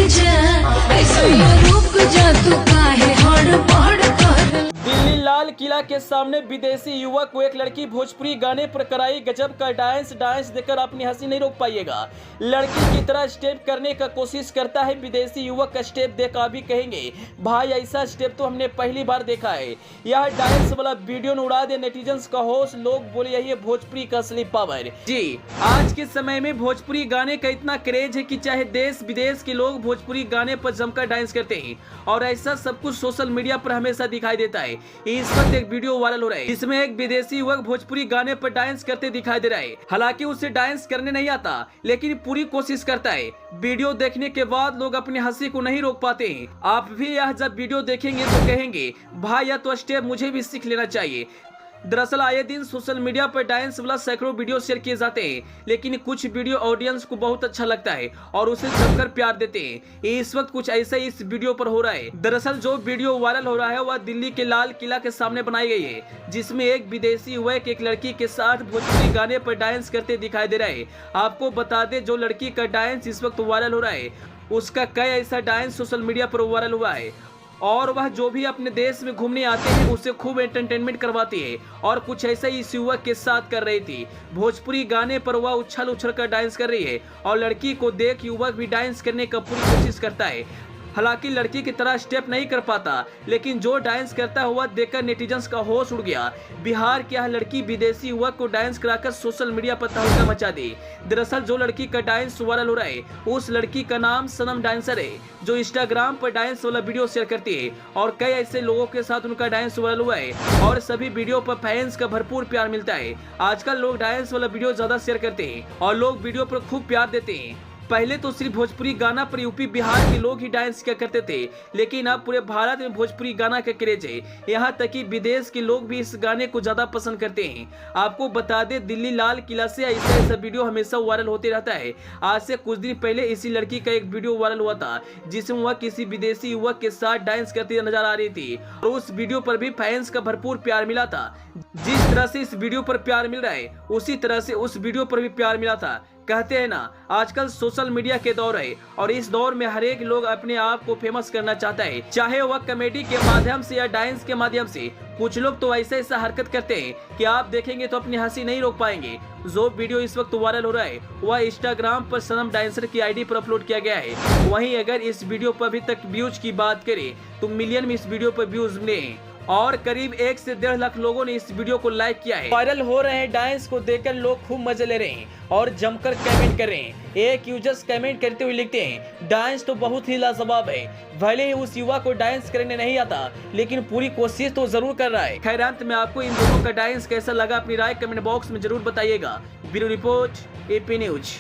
जा, ऐसे ये रुक जा, तू काहे हड़बड़ कर। दिल्ली लाल किला के सामने विदेशी युवक को एक लड़की भोजपुरी गाने पर कराई गजब का डांस देखकर अपनी हंसी नहीं रोक पाइएगा। लड़की की तरह स्टेप करने का कोशिश करता है। विदेशी युवक का स्टेप देख आप भी कहेंगे भाई ऐसा स्टेप तो हमने पहली बार देखा है। यह डांस वाला वीडियो ने उड़ा दे नेटिजन्स का होश। लोग बोले यही है भोजपुरी का असली पावर। जी, आज के समय में भोजपुरी गाने का इतना क्रेज है कि चाहे देश विदेश के लोग भोजपुरी गाने पर जमकर डांस करते हैं और ऐसा सब कुछ सोशल मीडिया पर हमेशा दिखाई देता है। इस वक्त एक वीडियो वायरल हो रहा है जिसमें एक विदेशी युवक भोजपुरी गाने पर डांस करते दिखाई दे रहा है। हालांकि उसे डांस करने नहीं आता लेकिन पूरी कोशिश करता है। वीडियो देखने के बाद लोग अपनी हंसी को नहीं रोक पाते हैं। आप भी यह जब वीडियो देखेंगे तो कहेंगे भाई यह तो स्टेप मुझे भी सीख लेना चाहिए। दरअसल आए दिन सोशल मीडिया पर डांस वाला सैकड़ों वीडियो शेयर किए जाते हैं, लेकिन कुछ वीडियो ऑडियंस को बहुत अच्छा लगता है और उसे जमकर प्यार देते हैं। इस वक्त कुछ ऐसा ही इस वीडियो पर हो रहा है। दरअसल जो वीडियो वायरल हो रहा है वह दिल्ली के लाल किला के सामने बनाई गई है, जिसमें एक विदेशी युवक एक लड़की के साथ भोजपुरी गाने पर डांस करते दिखाई दे रहा है। आपको बता दें जो लड़की का डांस इस वक्त वायरल हो रहा है उसका कई ऐसा डांस सोशल मीडिया पर वायरल हुआ है और वह जो भी अपने देश में घूमने आते हैं उसे खूब एंटरटेनमेंट करवाती है और कुछ ऐसा ही इस युवक के साथ कर रही थी। भोजपुरी गाने पर वह उछल कर डांस कर रही है और लड़की को देख युवक भी डांस करने का पूरी कोशिश करता है। हालांकि लड़की की तरह स्टेप नहीं कर पाता लेकिन जो डांस करता हुआ देखकर नेटिजन्स का होश उड़ गया। बिहार की यह लड़की विदेशी युवक को डांस कराकर सोशल मीडिया पर तहलका मचा दी। दरअसल जो लड़की का डांस वायरल हो रहा है उस लड़की का नाम सनम डांसर है, जो इंस्टाग्राम पर डांस वाला वीडियो शेयर करती है और कई ऐसे लोगों के साथ उनका डांस वायरल हुआ है और सभी वीडियो पर फैंस का भरपूर प्यार मिलता है। आजकल लोग डांस वाला वीडियो ज्यादा शेयर करते हैं और लोग वीडियो पर खूब प्यार देते हैं। पहले तो सिर्फ भोजपुरी गाना पर यूपी बिहार के लोग ही डांस किया करते थे, लेकिन अब पूरे भारत में भोजपुरी गाना का क्रेज है। यहाँ तक कि विदेश के लोग भी इस गाने को ज्यादा पसंद करते हैं। आपको बता दें दिल्ली लाल किला से ऐसा वीडियो हमेशा वायरल होते रहता है। आज से कुछ दिन पहले इसी लड़की का एक वीडियो वायरल हुआ था जिसमें वह किसी विदेशी युवक के साथ डांस करती नजर आ रही थी और उस वीडियो पर भी फैंस का भरपूर प्यार मिला था। जिस तरह से इस वीडियो पर प्यार मिल रहा है उसी तरह से उस वीडियो पर भी प्यार मिला था। कहते हैं ना आजकल सोशल मीडिया के दौर है और इस दौर में हर एक लोग अपने आप को फेमस करना चाहता है, चाहे वह कॉमेडी के माध्यम से या डांस के माध्यम से। कुछ लोग तो ऐसा हरकत करते हैं कि आप देखेंगे तो अपनी हंसी नहीं रोक पाएंगे। जो वीडियो इस वक्त वायरल हो रहा है वह इंस्टाग्राम पर सनम डांसर की आईडी पर अपलोड किया गया है। वहीं अगर इस वीडियो पर अभी तक व्यूज की बात करें तो मिलियन में इस वीडियो पर व्यूज मिले हैं और करीब 1 से 1.5 लाख लोगों ने इस वीडियो को लाइक किया है। वायरल हो रहे हैं डांस को देखकर लोग खूब मजे ले रहे हैं और जमकर कमेंट कर रहे हैं। एक यूजर्स कमेंट करते हुए लिखते हैं डांस तो बहुत ही लाजवाब है। भले ही उस युवा को डांस करने नहीं आता लेकिन पूरी कोशिश तो जरूर कर रहा है। खैर अंत में आपको इन दोनों का डांस कैसा लगा अपनी राय कमेंट बॉक्स में जरूर बताइएगा। Bureau report, AP news.